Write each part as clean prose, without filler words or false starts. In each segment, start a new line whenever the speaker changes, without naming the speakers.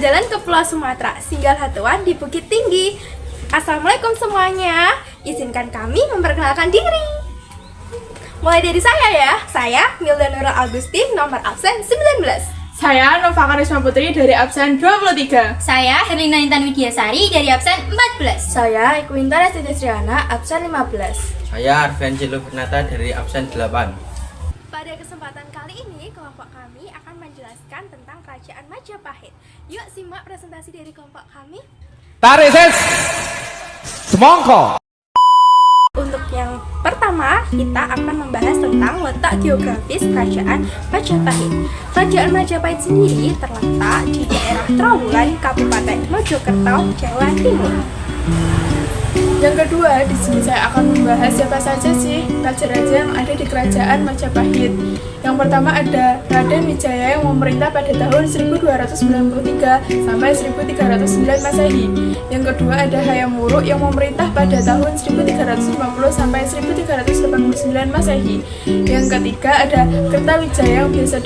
jalan-jalan ke Pulau Sumatera, singgah hatuan di Bukit Tinggi. Assalamualaikum semuanya, izinkan kami memperkenalkan diri. Mulai dari saya Milda Nurul Agustin, nomor absen 19.
Saya Nova Karisma Putri dari absen 23.
Saya Herlina Intan Widiasari dari absen 14.
Saya Ikwinta Resti Triana, absen 15.
Saya Arven Cilu Fernata dari absen 8.
Pada kesempatan kali ini, kelompok kami akan menjelaskan tentang Kerajaan Majapahit. Yuk simak presentasi dari kelompok kami.
Tarik ses semongko.
Untuk yang pertama, kita akan membahas tentang letak geografis Kerajaan Majapahit. Kerajaan Majapahit sendiri terletak di daerah Trawulan, Kabupaten Mojokerto, Jawa Timur.
Yang kedua, di sini saya akan membahas siapa saja sih raja-raja yang ada di Kerajaan Majapahit. Yang pertama ada Raden Wijaya yang memerintah pada tahun 1293 sampai 1309 Masehi. Yang kedua ada Hayam Wuruk yang memerintah pada tahun 1350 sampai 1389 Masehi. Yang ketiga ada Kertawijaya yang biasa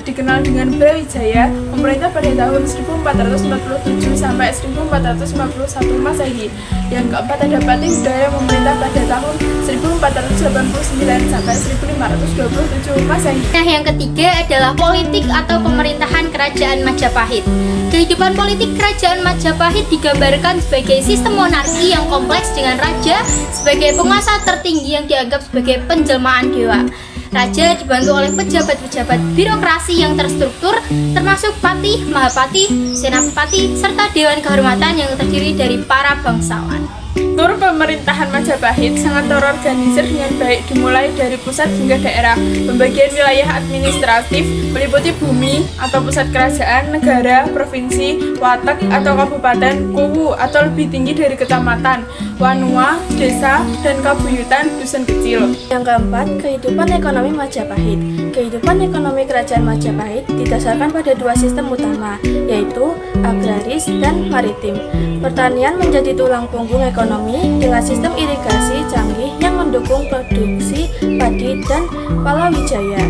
dikenal dengan Brawijaya, memerintah pada tahun 1447 sampai 1451 Masehi. Yang keempat ada Patih Hidayah yang memerintah pada tahun 1489 sampai 1527 Masehi.
Nah, yang ketiga adalah politik atau pemerintahan Kerajaan Majapahit. Kehidupan politik Kerajaan Majapahit digambarkan sebagai sistem monarki yang kompleks dengan raja sebagai penguasa tertinggi yang dianggap sebagai penjelmaan dewa. Raja dibantu oleh pejabat-pejabat birokrasi yang terstruktur, termasuk patih, mahapatih, senapati, serta dewan kehormatan yang terdiri dari para bangsawan.
Tur pemerintahan Majapahit sangat terorganisir dengan baik, dimulai dari pusat hingga daerah. Pembagian wilayah administratif meliputi bumi atau pusat kerajaan, negara, provinsi, watek atau kabupaten, kuwu atau lebih tinggi dari kecamatan, wanua, desa, dan kabuyutan dusun kecil.
Yang keempat, kehidupan ekonomi Majapahit. Kehidupan ekonomi Kerajaan Majapahit didasarkan pada dua sistem utama, yaitu agraris dan maritim. Pertanian menjadi tulang punggung ekonomi dengan sistem irigasi canggih yang mendukung produksi padi dan palawijaya.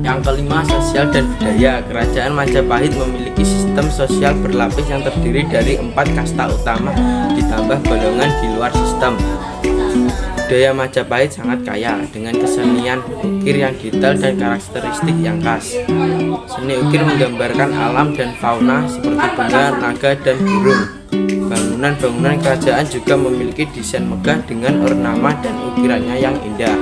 Yang kelima, sosial dan budaya. Kerajaan Majapahit memiliki sistem sosial berlapis yang terdiri dari 4 kasta utama ditambah golongan di luar sistem. Budaya Majapahit sangat kaya dengan kesenian ukir yang detail dan karakteristik yang khas. Seni ukir menggambarkan alam dan fauna seperti bunga, naga, dan burung. Bangunan-bangunan kerajaan juga memiliki desain megah dengan ornamen dan ukirannya yang indah.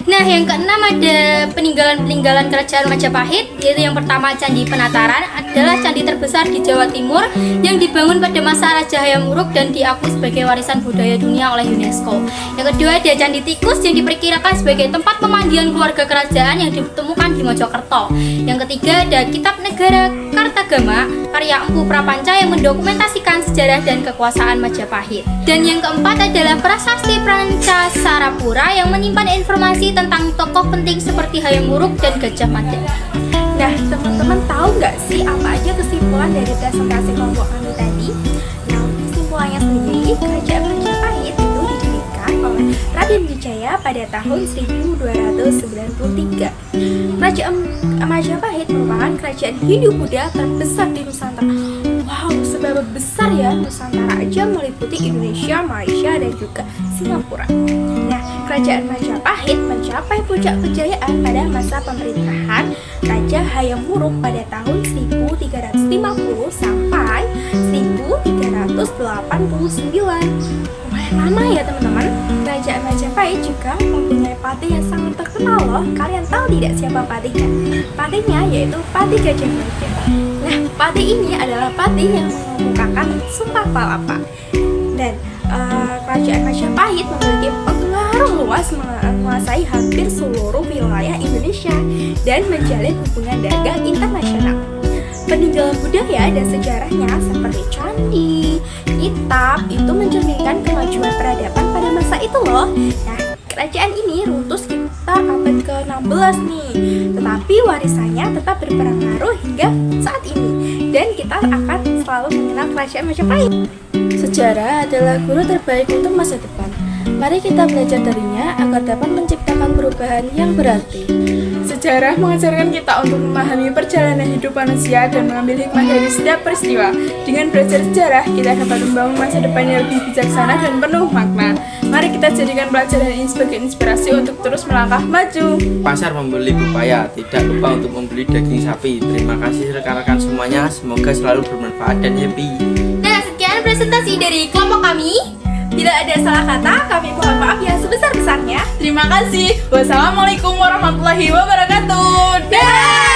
Nah, yang keenam ada peninggalan-peninggalan Kerajaan Majapahit, yaitu yang pertama Candi Penataran adalah candi terbesar di Jawa Timur yang dibangun pada masa Raja Hayam Wuruk dan diakui sebagai warisan budaya dunia oleh UNESCO. Yang kedua ada Candi Tikus yang diperkirakan sebagai tempat pemandian keluarga kerajaan yang ditemukan di Mojokerto. Yang ketiga ada Kitab Negara Kartagama karya Empu Prapanca yang mendokumentasikan sejarah dan kekuasaan Majapahit. Dan yang keempat adalah Prasasti Pranca Sarapura yang menyimpan informasi tentang tokoh penting seperti Hayam Wuruk dan Gajah Mada.
Nah, teman-teman tahu nggak sih apa aja kesimpulan dari presentasi kelompok kami tadi? Nah, kesimpulannya sendiri, Kerajaan Majapahit itu didirikan oleh Raden Wijaya pada tahun 1293. Kerajaan Majapahit merupakan kerajaan Hindu-Buddha terbesar di Nusantara. Wow, seberapa besar ya? Nusantara aja meliputi Indonesia, Malaysia, dan juga Singapura. Nah, Kerajaan Majapahit mencapai puncak kejayaan pada masa pemerintahan Raja Hayam Wuruk pada tahun 1350 sampai 1389. Lumayan lama ya teman-teman. Kerajaan Majapahit juga mempunyai patih yang sangat terkenal loh. Kalian tahu tidak siapa patihnya? Patihnya yaitu Patih Gajah Mada. Nah, patih ini adalah patih yang mengemukakan Sumpah Palapa. Dan Kerajaan Majapahit memiliki pengaruh luas menguasai hampir seluruh wilayah Indonesia dan menjalin hubungan dagang internasional. Peninggalan budaya dan sejarahnya seperti candi, kitab itu mencerminkan kemajuan peradaban pada masa itu loh. Nah, kerajaan ini runtuh sekitar abad ke-16 nih, tetapi warisannya tetap berpengaruh hingga saat ini. Dan kita akan selalu mengenal Kerajaan Majapahit. Sejarah adalah guru terbaik untuk masa depan. Mari kita belajar darinya agar dapat menciptakan perubahan yang berarti.
Sejarah mengajarkan kita untuk memahami perjalanan hidup manusia dan mengambil hikmah dari setiap peristiwa. Dengan belajar sejarah, kita dapat membangun masa depan yang lebih bijaksana dan penuh makna. Mari kita jadikan pelajaran ini sebagai inspirasi untuk terus melangkah maju.
Pasar membeli pepaya, tidak lupa untuk membeli daging sapi. Terima kasih rekan-rekan semuanya, semoga selalu bermanfaat dan happy.
Nah, sekian presentasi dari kelompok kami.
Bila ada salah kata, kami mohon maaf yang sebesar-besarnya.
Terima kasih. Wassalamualaikum warahmatullahi wabarakatuh. Dah.